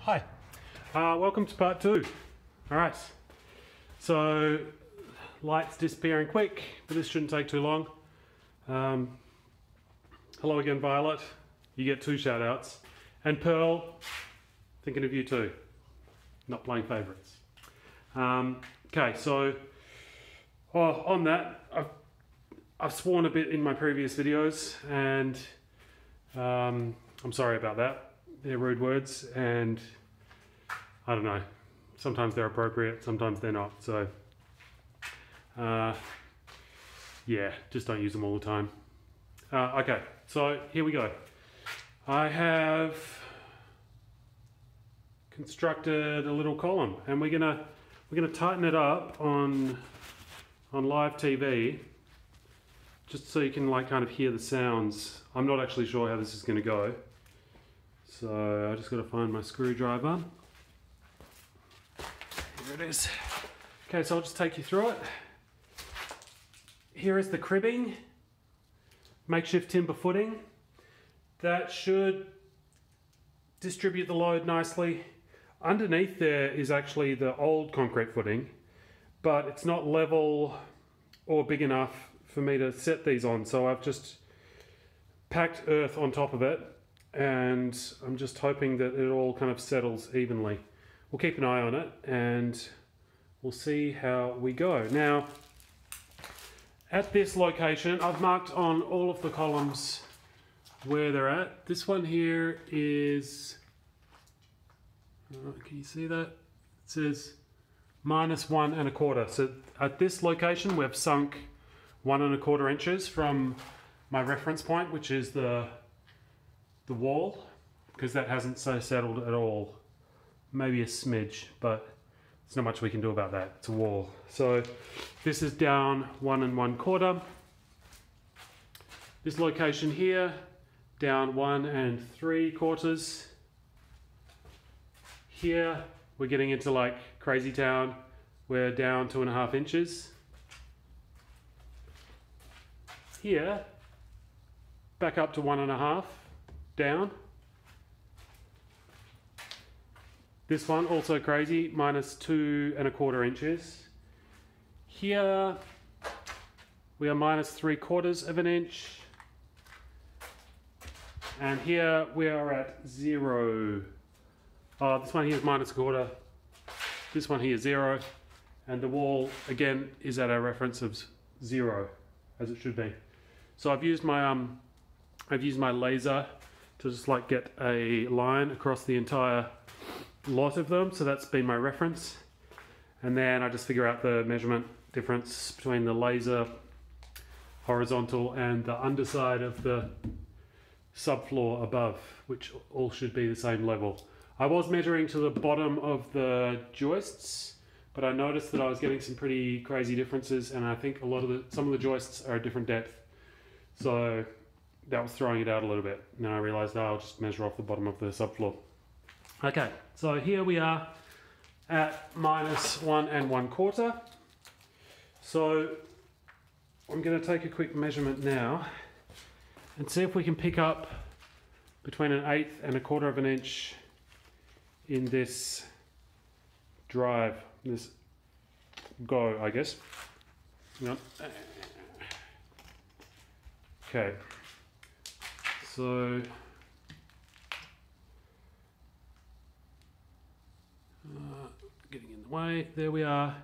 Hi, welcome to part 2. Alright, so light's disappearing quick, but this shouldn't take too long. Hello again, Violet. You get 2 shout outs. And Pearl, thinking of you too. Not playing favourites. Okay, so on that, I've sworn a bit in my previous videos, and I'm sorry about that. They're rude words, and I don't know, sometimes they're appropriate, sometimes they're not, so yeah, just don't use them all the time. Okay, so here we go. I have constructed a little column, and we're gonna tighten it up on live TV, just so you can kind of hear the sounds. I'm not actually sure how this is going to go, so I just got to find my screwdriver. Here it is. Okay, so I'll just take you through it. Here is the cribbing, makeshift timber footing. That should distribute the load nicely. Underneath there is actually the old concrete footing, but it's not level or big enough for me to set these on, so I've just packed earth on top of it, and I'm just hoping that it all kind of settles evenly. We'll keep an eye on it and we'll see how we go. Now, at this location, I've marked on all of the columns where they're at. This one here is, can you see that? It says -1 1/4. So at this location, we've sunk 1 1/4 inches from my reference point, which is the wall, because that hasn't so settled at all. Maybe a smidge, but there's not much we can do about that. It's a wall. So this is down 1 1/4. This location here, down 1 3/4. Here, we're getting into like crazy town. We're down 2 1/2 inches. Here, back up to 1 1/2, down. This one also crazy, -2 1/4 inches. Here, we are -3/4 inch. And here we are at 0. Oh, this one here is -1/4. This one here is 0. And the wall, again, is at a reference of 0, as it should be. So I've used my laser to just like get a line across the entire lot of them, so that's been my reference. And then I just figure out the measurement difference between the laser horizontal and the underside of the subfloor above, which all should be the same level. I was measuring to the bottom of the joists, but I noticed that I was getting some pretty crazy differences, and I think some of the joists are a different depth. So that was throwing it out a little bit. And then I realized, I'll just measure off the bottom of the subfloor. Okay, so here we are at -1 1/4. So I'm going to take a quick measurement now and see if we can pick up between 1/8 and 1/4 inch in this drive, this go, I guess. Yep. Okay, so getting in the way, there we are.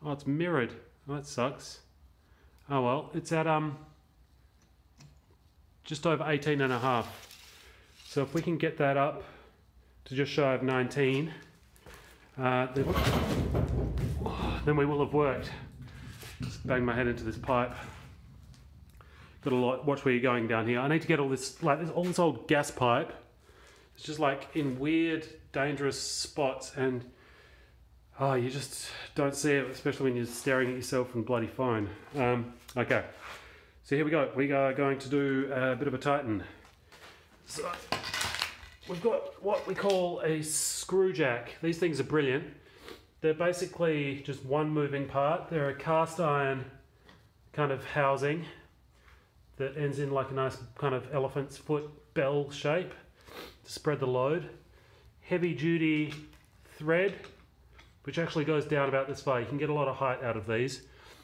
Oh, it's mirrored. Oh, that sucks. Oh well, it's at just over 18 1/2. So if we can get that up to just shy of 19, then we will have worked. Just bang my head into this pipe. Got to watch where you're going down here. I need to get all this old gas pipe. It's just like in weird, dangerous spots, and oh, you just don't see it, especially when you're staring at yourself on bloody phone. Okay, so here we go. We are going to do a bit of a tighten. So we've got what we call a screw jack. These things are brilliant. They're basically just one moving part. They're a cast iron kind of housing that ends in like a nice kind of elephant's foot bell shape to spread the load. heavy duty thread, which actually goes down about this far. You can get a lot of height out of these,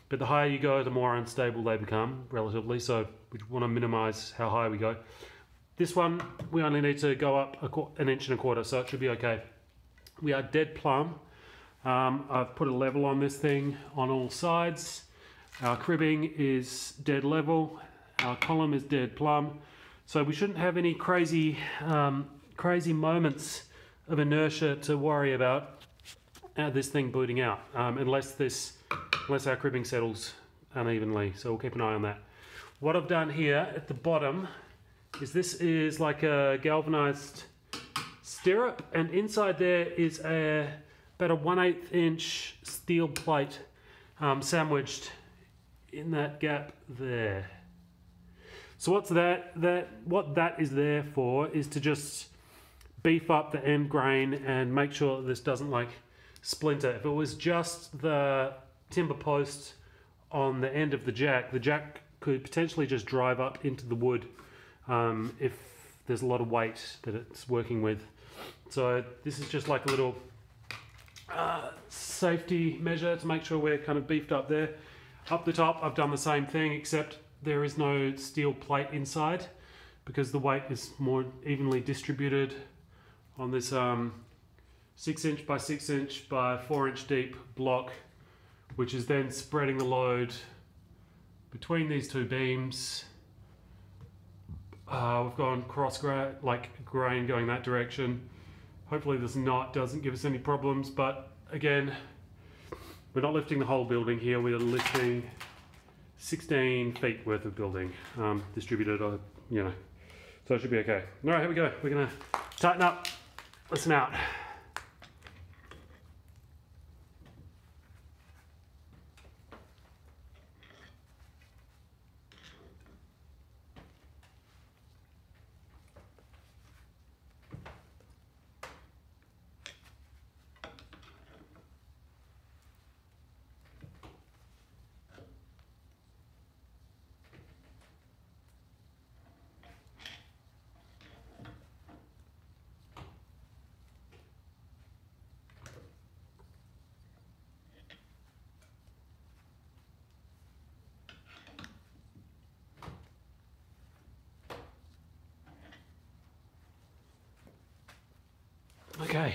but the higher you go, the more unstable they become relatively, so we want to minimize how high we go. This one, we only need to go up 1.25 inches, so it should be okay. We are dead plumb. I've put a level on this thing on all sides. Our cribbing is dead level. Our column is dead plumb. So we shouldn't have any crazy moments of inertia to worry about this thing booting out, unless our cribbing settles unevenly. So we'll keep an eye on that. What I've done here at the bottom is this is like a galvanized stirrup, and inside there is about a 1/8 inch steel plate sandwiched in that gap there. So what that is there for is to just beef up the end grain and make sure that this doesn't like splinter. If it was just the timber post on the end of the jack could potentially just drive up into the wood if there's a lot of weight that it's working with. So this is just like a little safety measure to make sure we're kind of beefed up there. Up the top, I've done the same thing, except there is no steel plate inside because the weight is more evenly distributed on this 6 inch by 6 inch by 4 inch deep block, which is then spreading the load between these two beams. We've gone cross grain going that direction. Hopefully this knot doesn't give us any problems, but again, we're not lifting the whole building here. We're lifting 16 feet worth of building, distributed, so it should be okay. All right, here we go. We're gonna tighten up, listen out. Okay,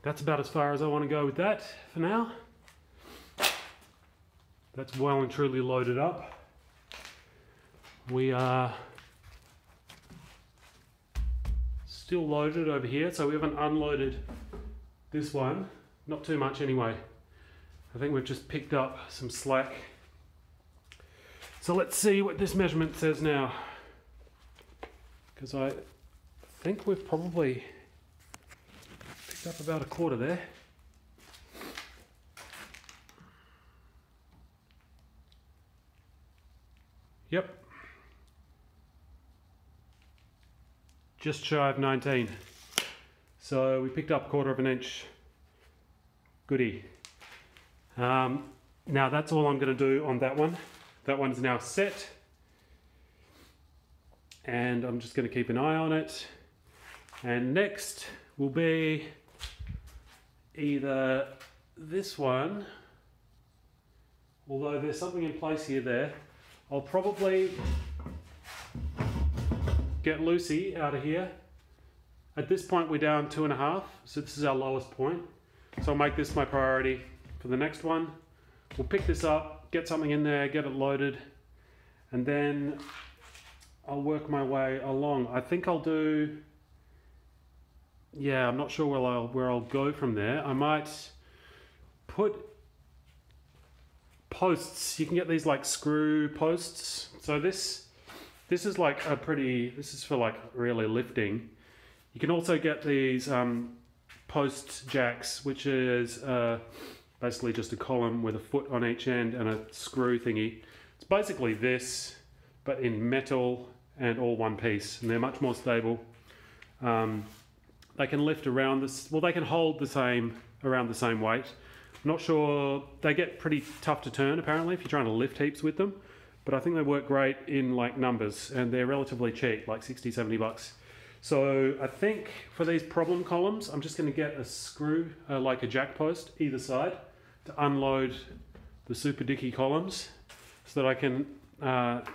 that's about as far as I want to go with that for now. That's well and truly loaded up. We are still loaded over here, so we haven't unloaded this one. Not too much anyway. I think we've just picked up some slack. So let's see what this measurement says now, because I think we've probably up about 1/4 there. Yep. Just shy of 19. So we picked up 1/4 inch. Goodie. Now that's all I'm going to do on that one. That one's now set. And I'm just going to keep an eye on it. And next will be either this one, although there's something in place there. I'll probably get Lucy out of here. At this point we're down 2.5, so this is our lowest point. So I'll make this my priority for the next one. We'll pick this up, get something in there, get it loaded, and then I'll work my way along. I think I'll do, yeah, I'm not sure where I'll go from there. I might put posts. You can get these like screw posts. So this is like this is for like really lifting. You can also get these post jacks, which is basically just a column with a foot on each end and a screw thingy. It's basically this, but in metal and all one piece, and they're much more stable. They can lift around this, well, they can hold around the same weight. I'm not sure, they get pretty tough to turn apparently if you're trying to lift heaps with them, but I think they work great in like numbers, and they're relatively cheap, like 60, 70 bucks. So I think for these problem columns, I'm just going to get a screw, like a jack post, either side, to unload the Super Dicky columns, so that I can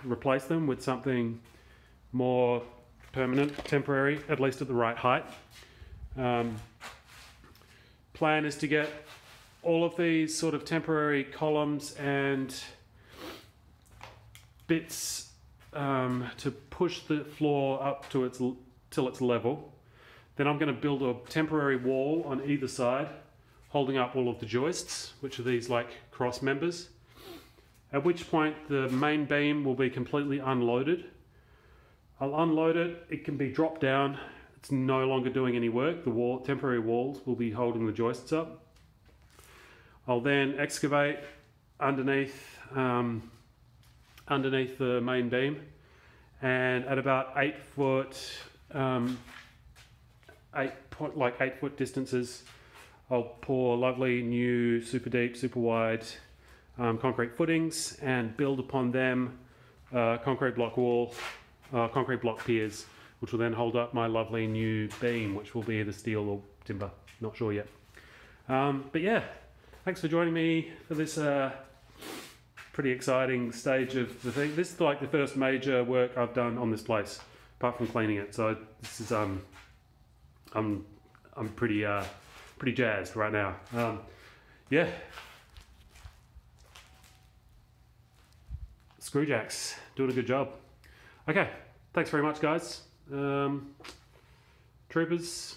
replace them with something more permanent, temporary, at least at the right height. Plan is to get all of these sort of temporary columns and bits to push the floor up to till it's level. Then I'm going to build a temporary wall on either side, holding up all of the joists, which are these like cross members. At which point the main beam will be completely unloaded. I'll unload it, it can be dropped down. It's no longer doing any work. The temporary walls will be holding the joists up. I'll then excavate underneath the main beam, and at about 8 foot, 8 foot distances, I'll pour lovely new super deep, super wide concrete footings and build upon them concrete block wall, concrete block piers, which will then hold up my lovely new beam, which will be either steel or timber, not sure yet. But yeah, thanks for joining me for this pretty exciting stage of the thing. This is like the first major work I've done on this place, apart from cleaning it. So this is I'm pretty jazzed right now. Yeah, Screwjacks doing a good job. Okay, thanks very much, guys. Troopers,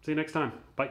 see you next time. Bye.